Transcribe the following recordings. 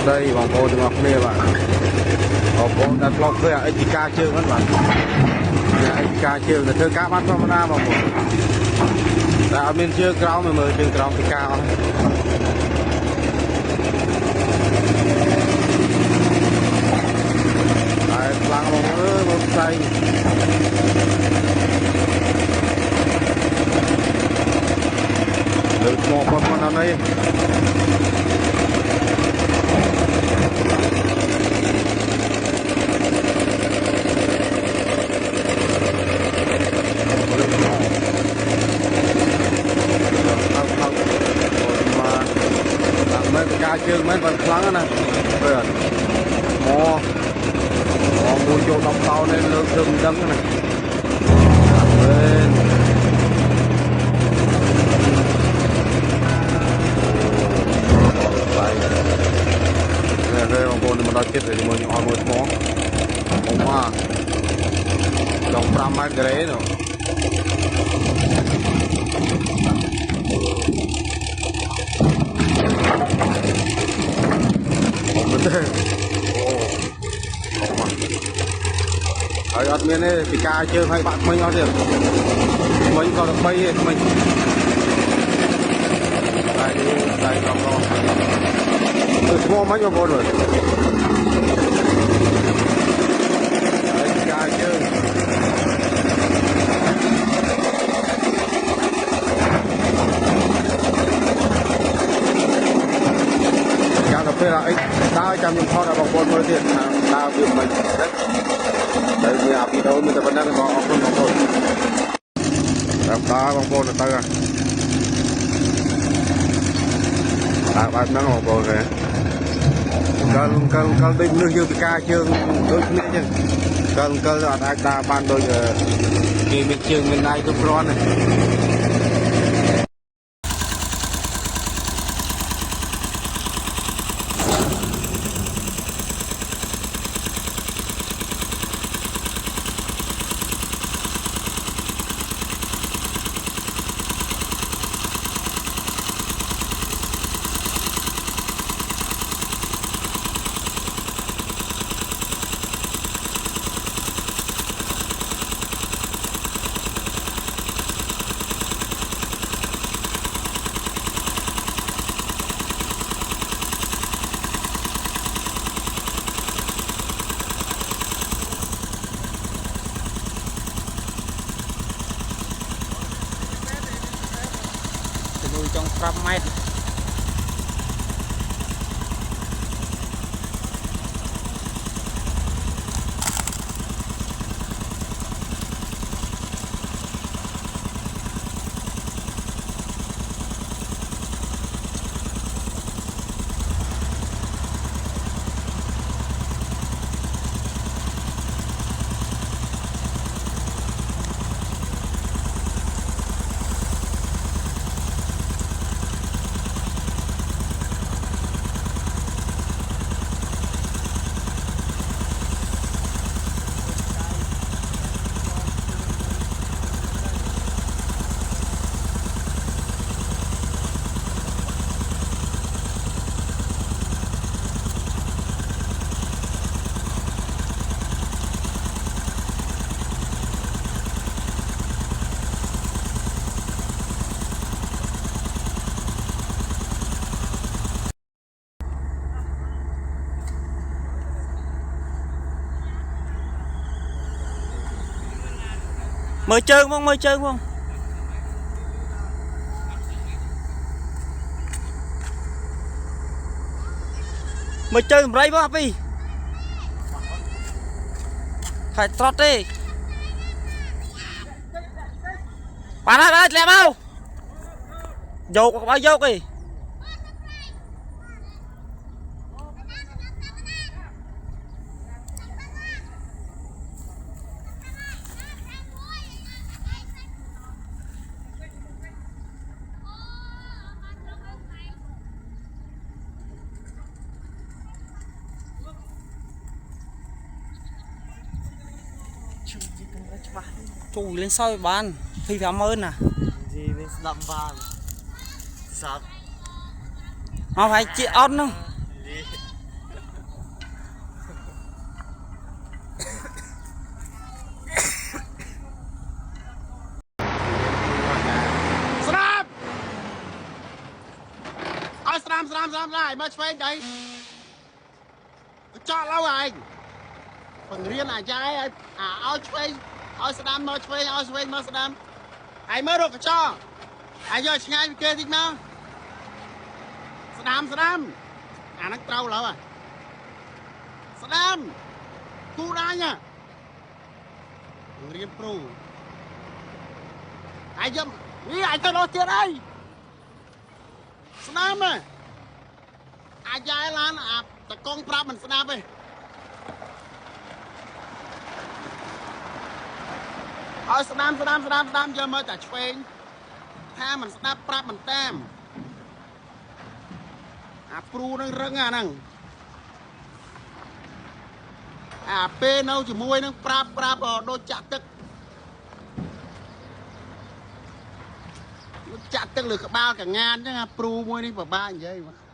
đây vòng cô thì ngọc nè bạn vòng cô đặt lọc về Etika chưa các bạn Etika chưa là thơ cá bắt vào ra vòng cô đã bên chưa cao mà mời chưa cao thì cao đấy lăng một say được một con nào đây cá chương mấy phần lắng nè rồi mò mua vô đóng tàu nên lương rừng đắng này lên đây con mình đã chết rồi mình ăn một món không à đồng 5 mét ghế rồi ở admin này thì ca chơi hay bạn mình nói được mình còn được bay mình đây còn từ small mấy con rồi đấy ca chơi ca cà phê là ấy ta trong những kho là bằng con mới tiền ta việc mình đấy đấy thì áp đi đâu mình ta vẫn đang có không thôi đá bằng con là ta à bạn đang ngồi bò kìa cần định nước như ca chương đôi khi chứ cần là ai ta ban đôi kỳ mình trường mình này tôi con này trong 5 mét mới trơn không mới trơn không mới trơn rây bác đi phải trọt đi bạn ơi làm đâu dột bao dột đi chui lên soi bán phi phạm ơn à gì lên đậm vàng sạc mà phải chị ớt không ស្ដាំមកឆ្វេងដៃចោលlâu rồi phần riêng là trai aoឆ្វេងឲ្យស្ដាំមកឆ្វេងឲ្យឆ្វេងមកស្ដាំហើយមើលរកកញ្ចក់ហើយយកឆ្ងាយពីគេតិចមកស្ដាំអាហ្នឹងត្រូវឡើយស្ដាំគូដាញ់រៀនព្រូហើយយកនេះអាចទៅរកទៀតអីស្ដាំអាចយ៉ាយឡានអាតកងប្រាប់មិនស្ដាប់ទេឲ្យស្ដាំយកមើលតែឆ្វេងថាមិនស្ដាប់ប្រាប់មិនតាមអាព្រូនឹងរឹងអាហ្នឹងអាពេលនៅជាមួយនឹងប្រាប់ដូចចាក់ទឹកលើក្បាលកងានអញ្ចឹងអាព្រូមួយនេះពិបាកនិយាយបាទ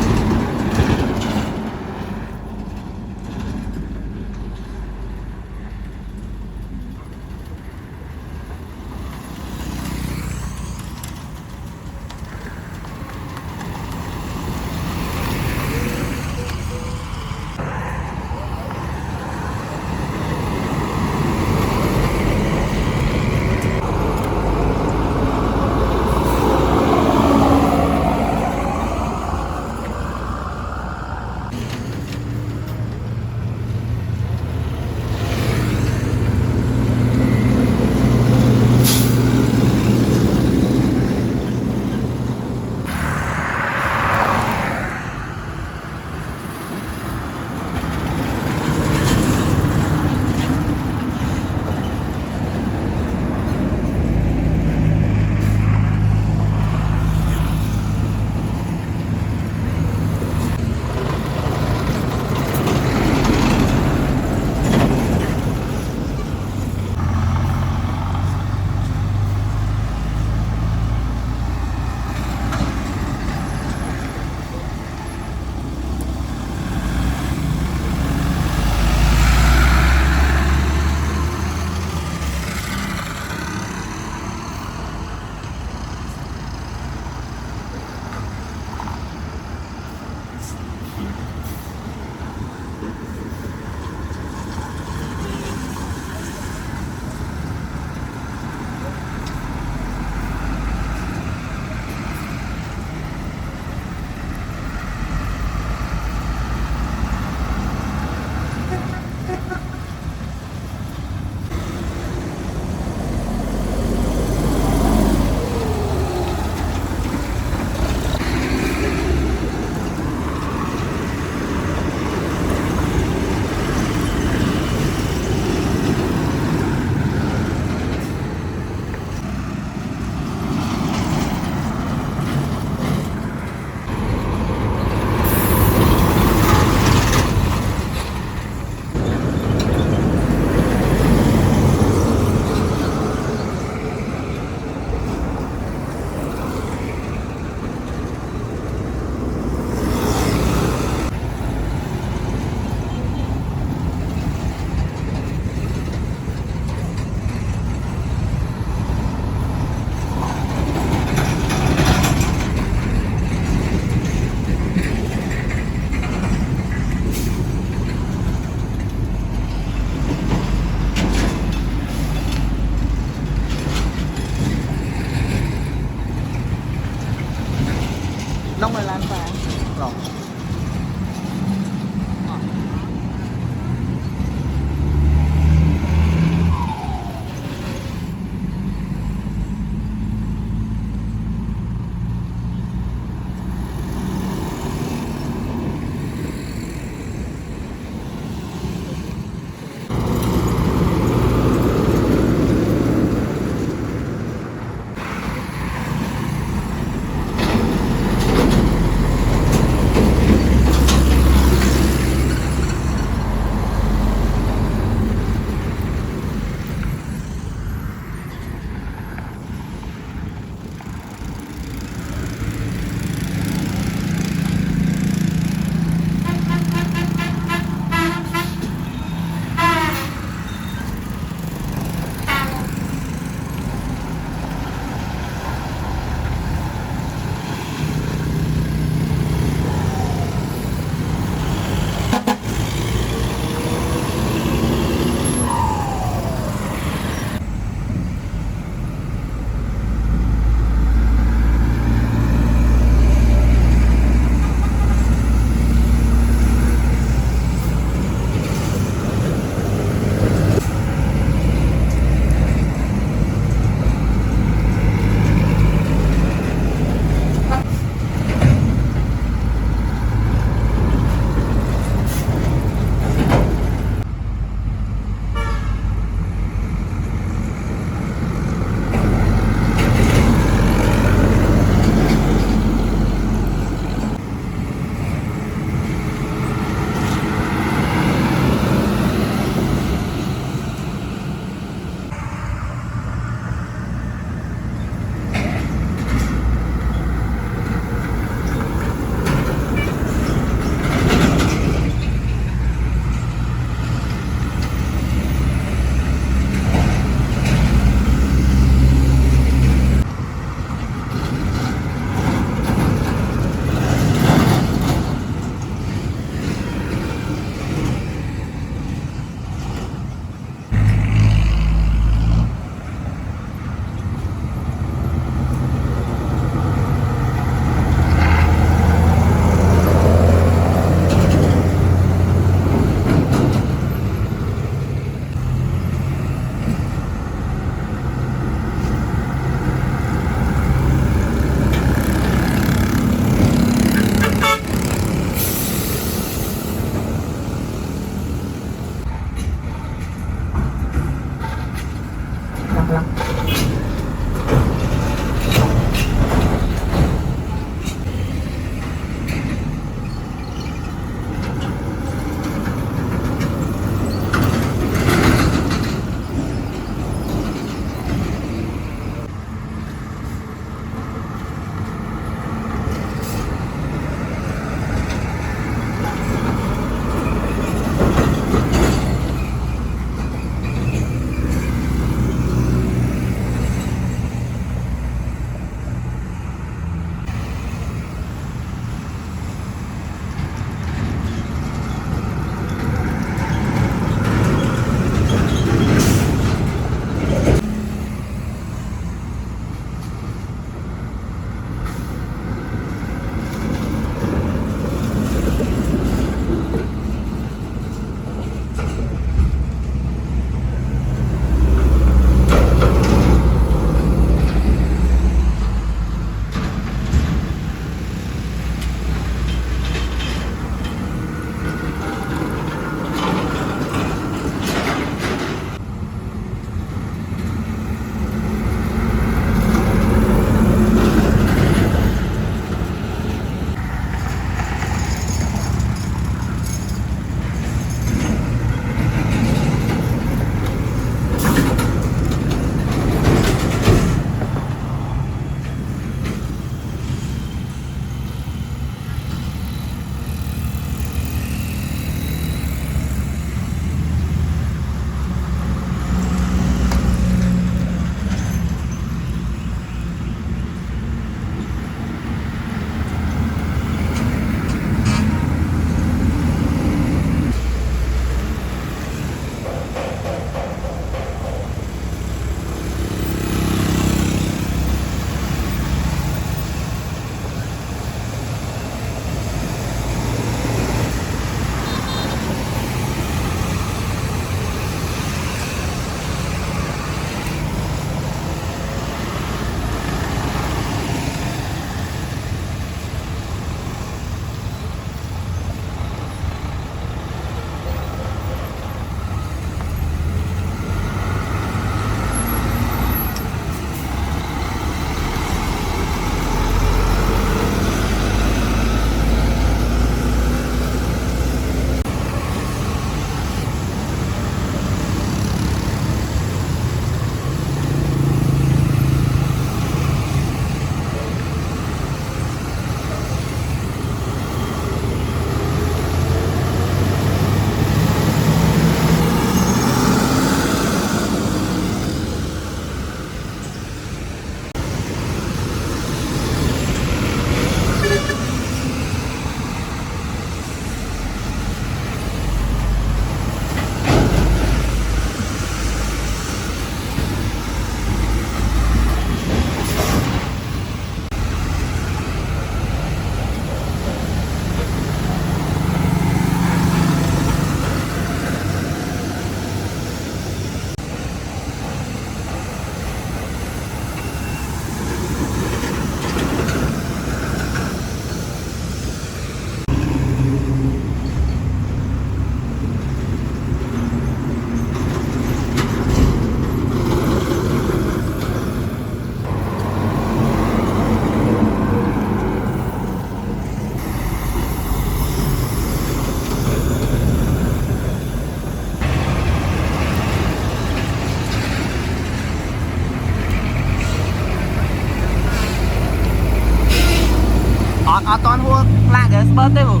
អត់ទេបង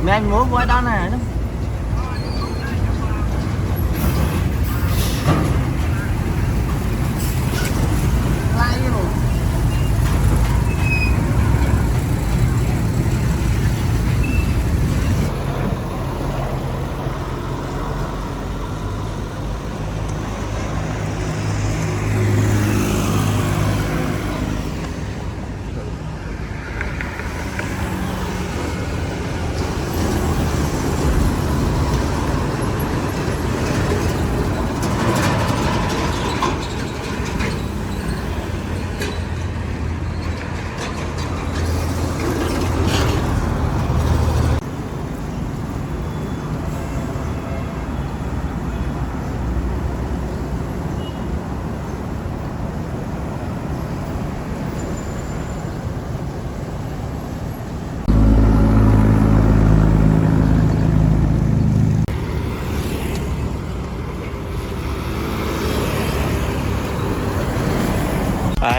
mẹ muốn quay đó nè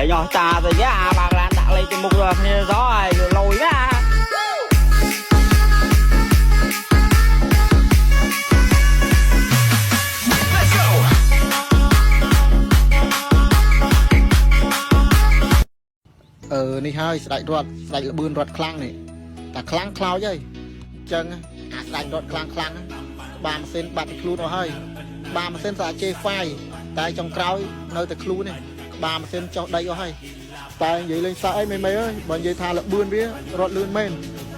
nhỏ ta rồi giá bà lan đặt lên cho một rồi gió rồi lùi áនេះហើយស្ដេចរត់ស្ដេចលបឿនរត់ខ្លាំងនេះតែខ្លាំងខ្លោចហើយអញ្ចឹងអាស្ដេចរត់ខ្លាំងបានម៉ាស៊ីនបាត់ខ្លួនអស់ហើយបានម៉ាស៊ីនសាជេហ្វាយតែចុងក្រោយនៅតែខ្លួននេះបានម៉ាស៊ីនចុះដីអស់ហើយតែនិយាយលេងសើចអីមេអើយបើនិយាយថាលបឿនវារត់លឿនមែន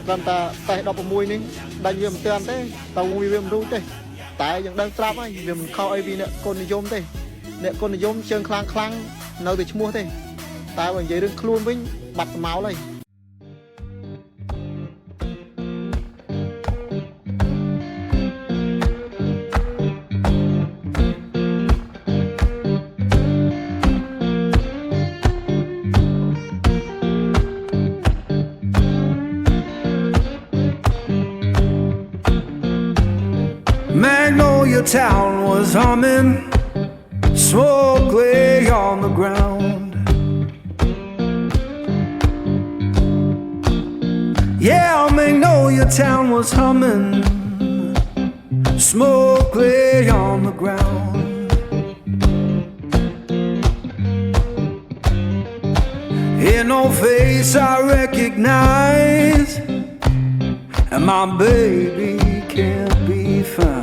ត្រឹមតែតេះ16នេះដាច់វាមិនទាន់ទេតើវាមិនរួចទេតែយើងដឹងត្រាប់ហើយវាមិនខុសអីពីអ្នកកូននិយមទេអ្នកកូននិយមជើងខ្លាំងនៅតែឈ្មោះទេតែបើនិយាយរឿងខ្លួនវិញបាត់ស្មោលហើយ Magnolia Town was humming, smoke lay on the ground. Yeah, Magnolia Town was humming, smoke lay on the ground. In no face I recognize, and my baby can't be found.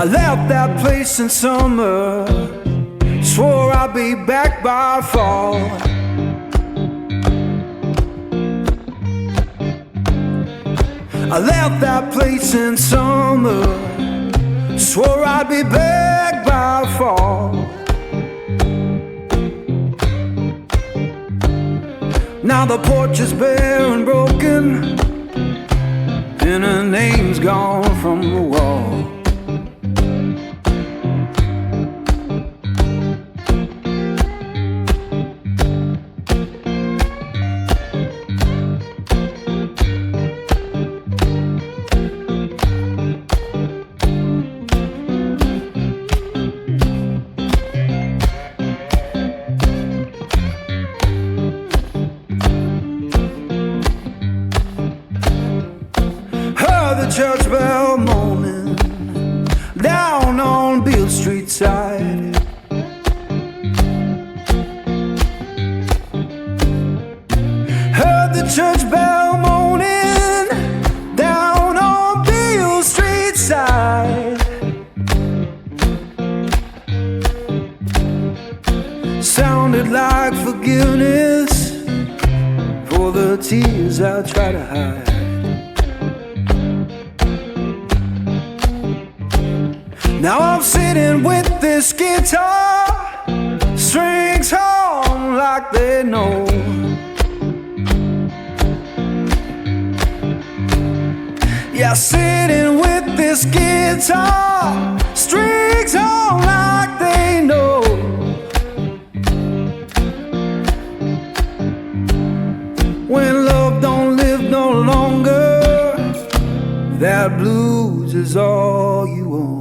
I left that place in summer, swore I'd be back by fall. I left that place in summer, swore I'd be back by fall. Now the porch is bare and broken, and her name's gone from the wall. The church bell moaning down on Beale Street side. Heard the church bell moaning down on Beale Street side. Sounded like forgiveness for the tears I try to hide. Now I'm sitting with this guitar, strings hum like they know. Yeah, sitting with this guitar, strings hum like they know. when love don't live no longer, that blues is all you own.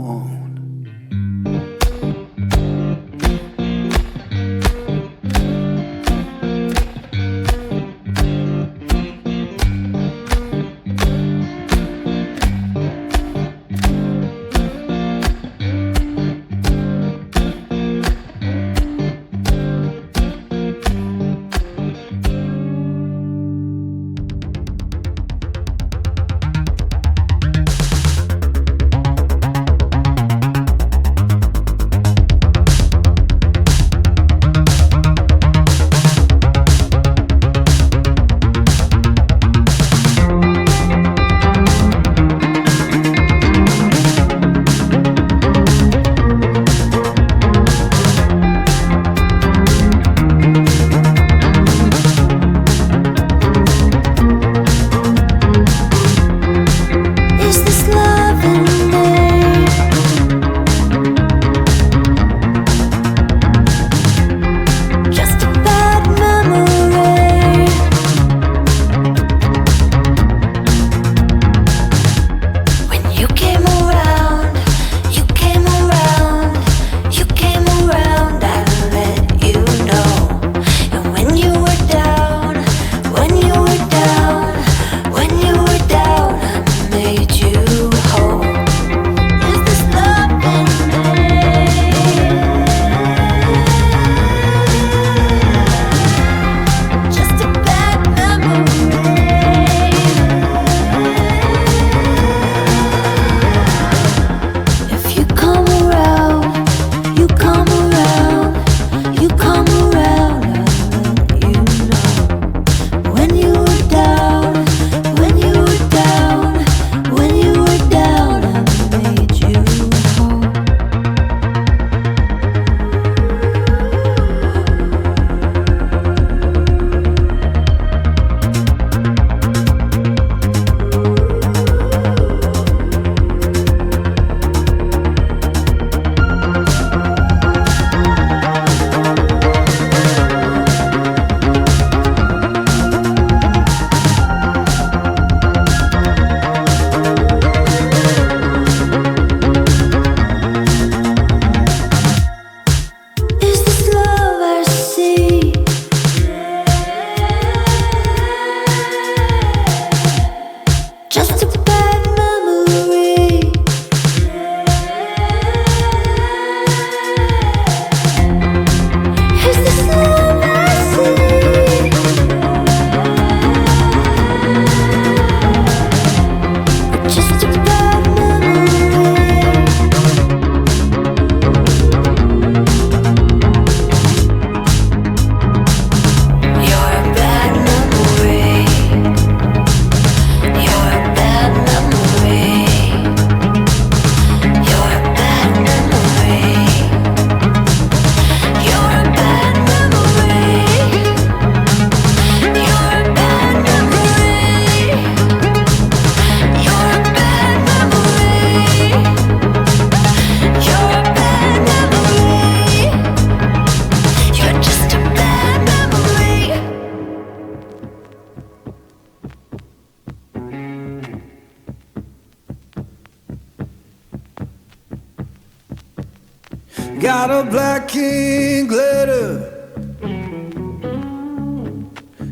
Got a black king glitter,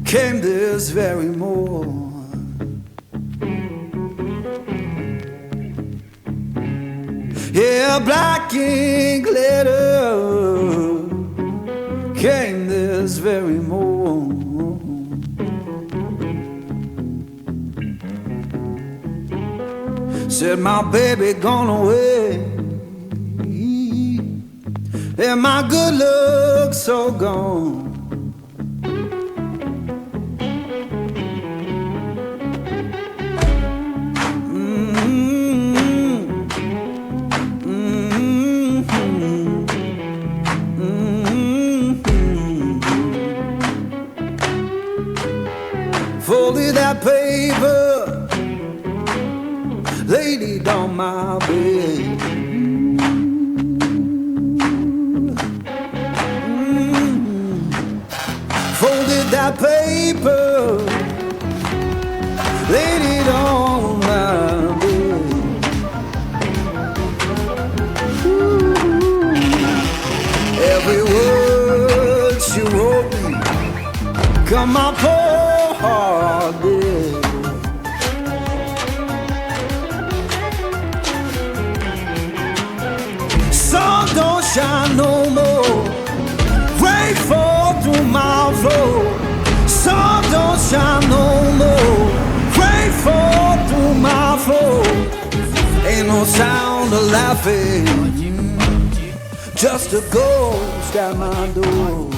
came this very morn. Yeah, black king glitter came this very morn. Said my baby gone away, and my good luck so gone. Folded that paper, laid it on my bed. Folded that paper, my poor heart did. Sun don't shine no more, rain fall through my floor. Sun don't shine no more, rain fall through my floor. Ain't no sound of laughing, just a ghost at my door.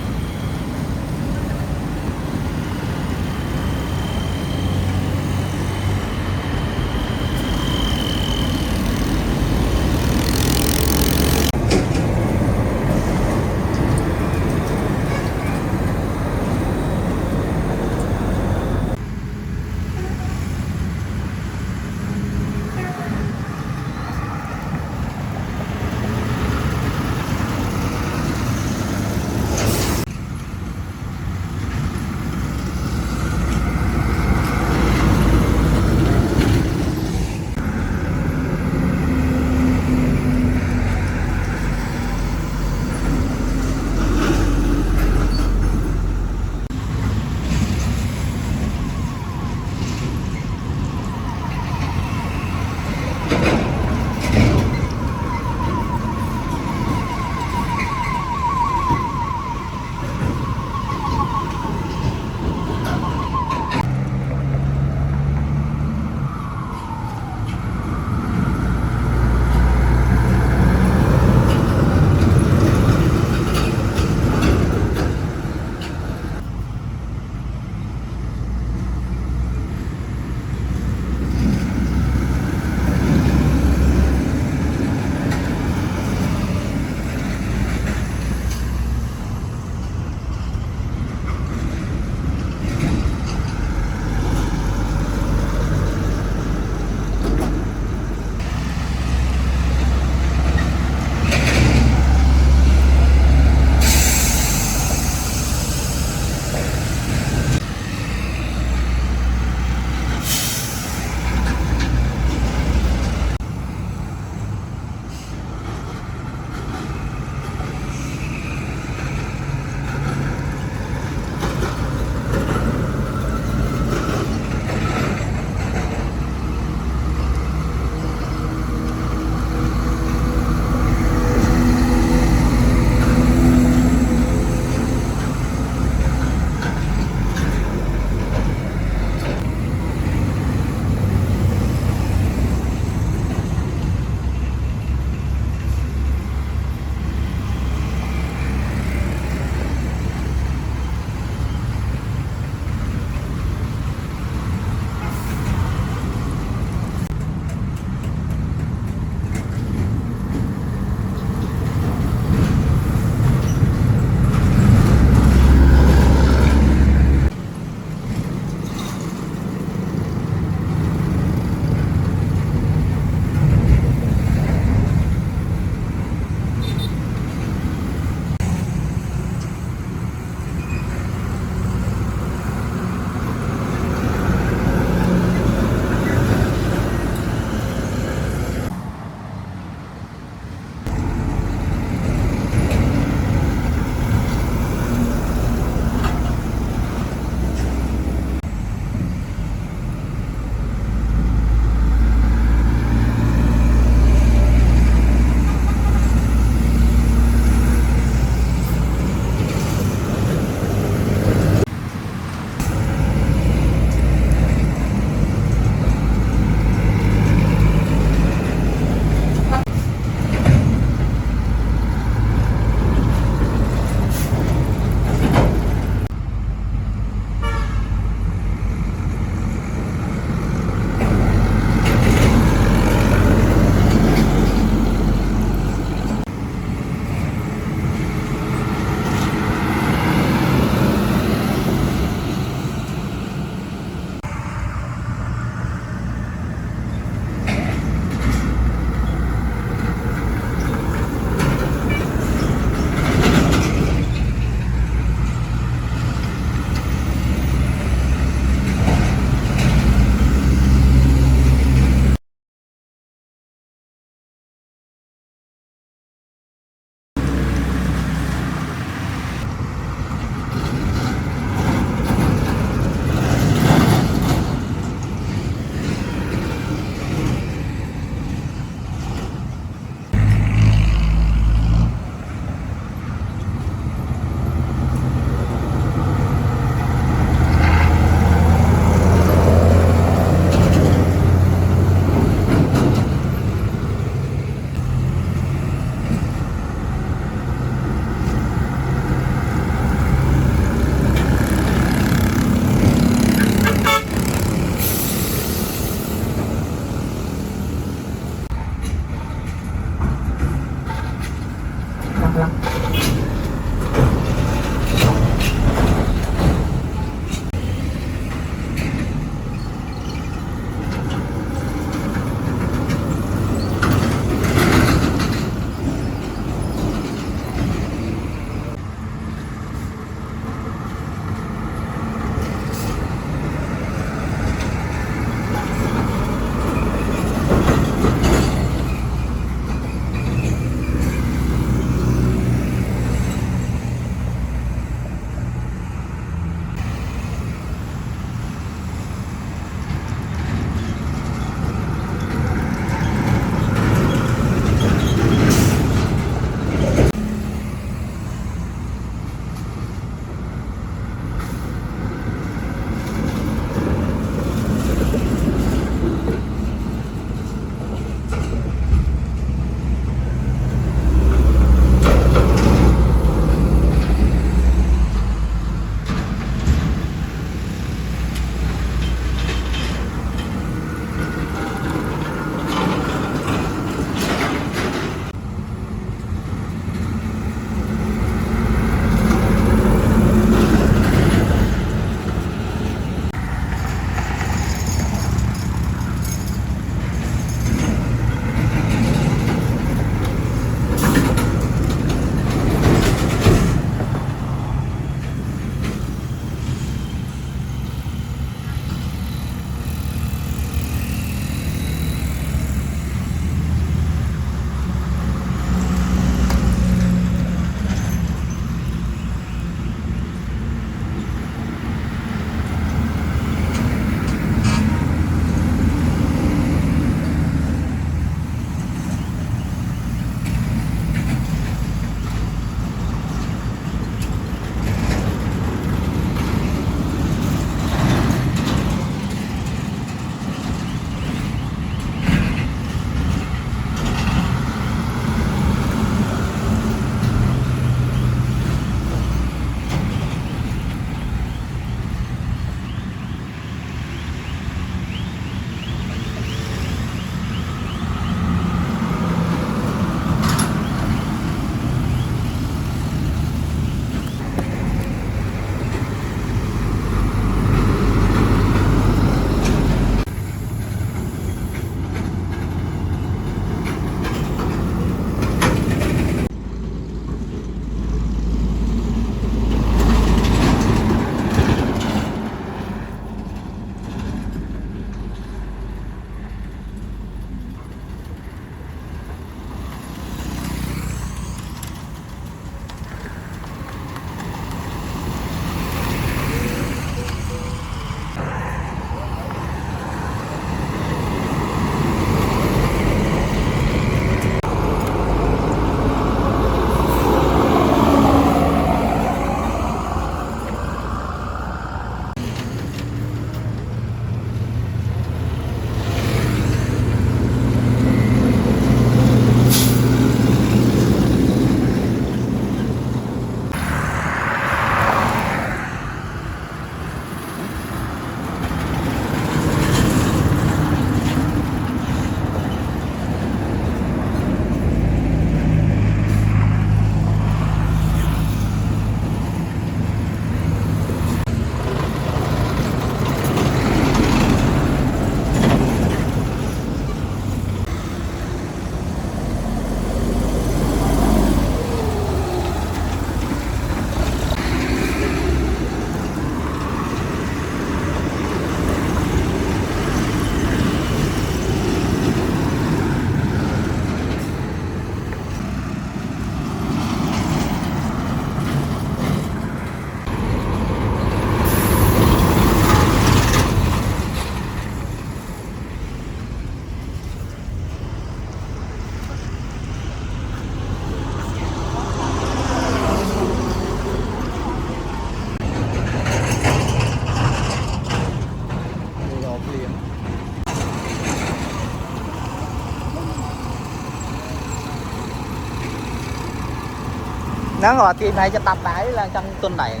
nó ngồi thì này cho tập bãi là trong tuần này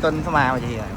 tuần sao mà gì rồi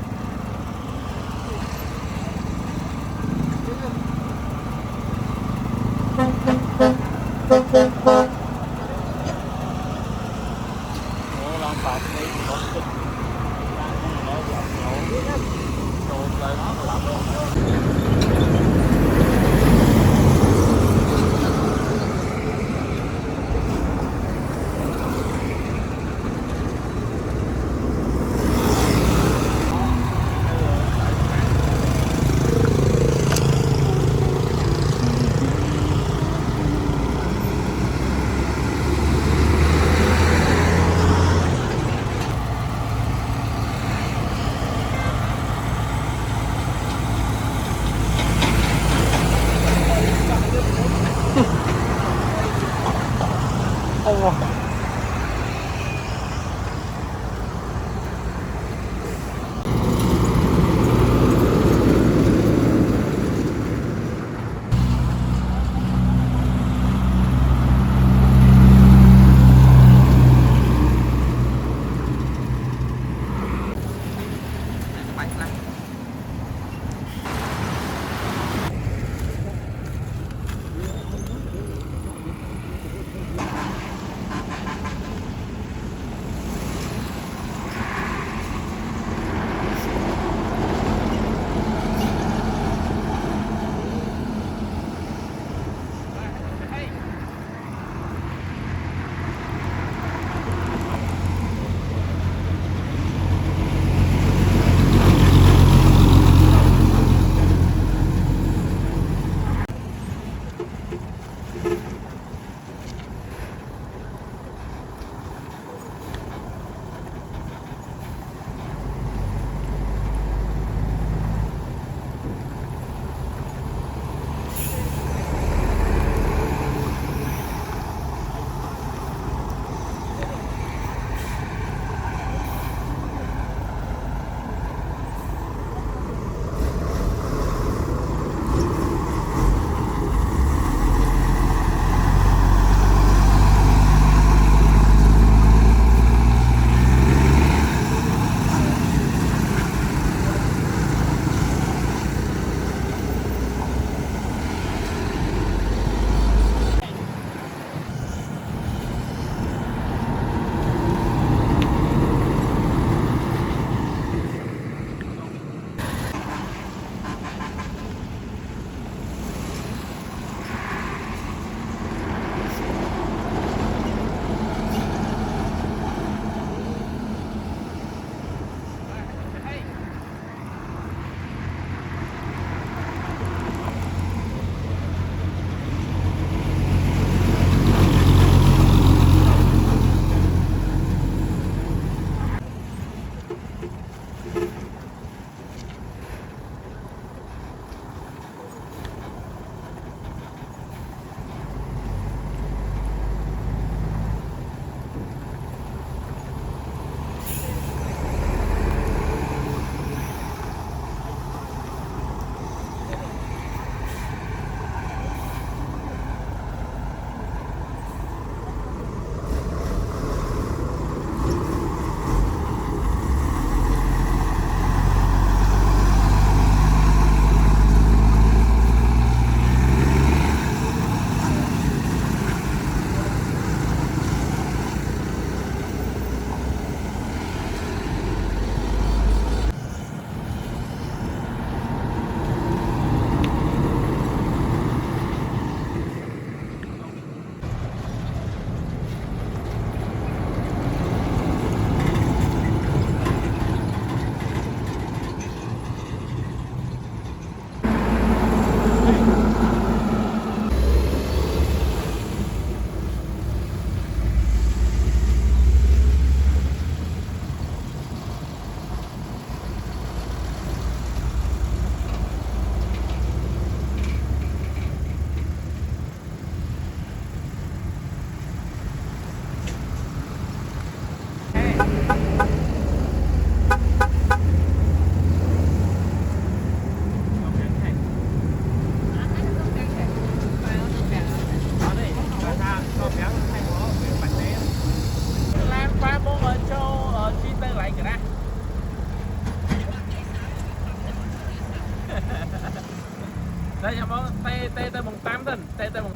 đây nhà bóng tay tay tay mông tám thân tay tay mông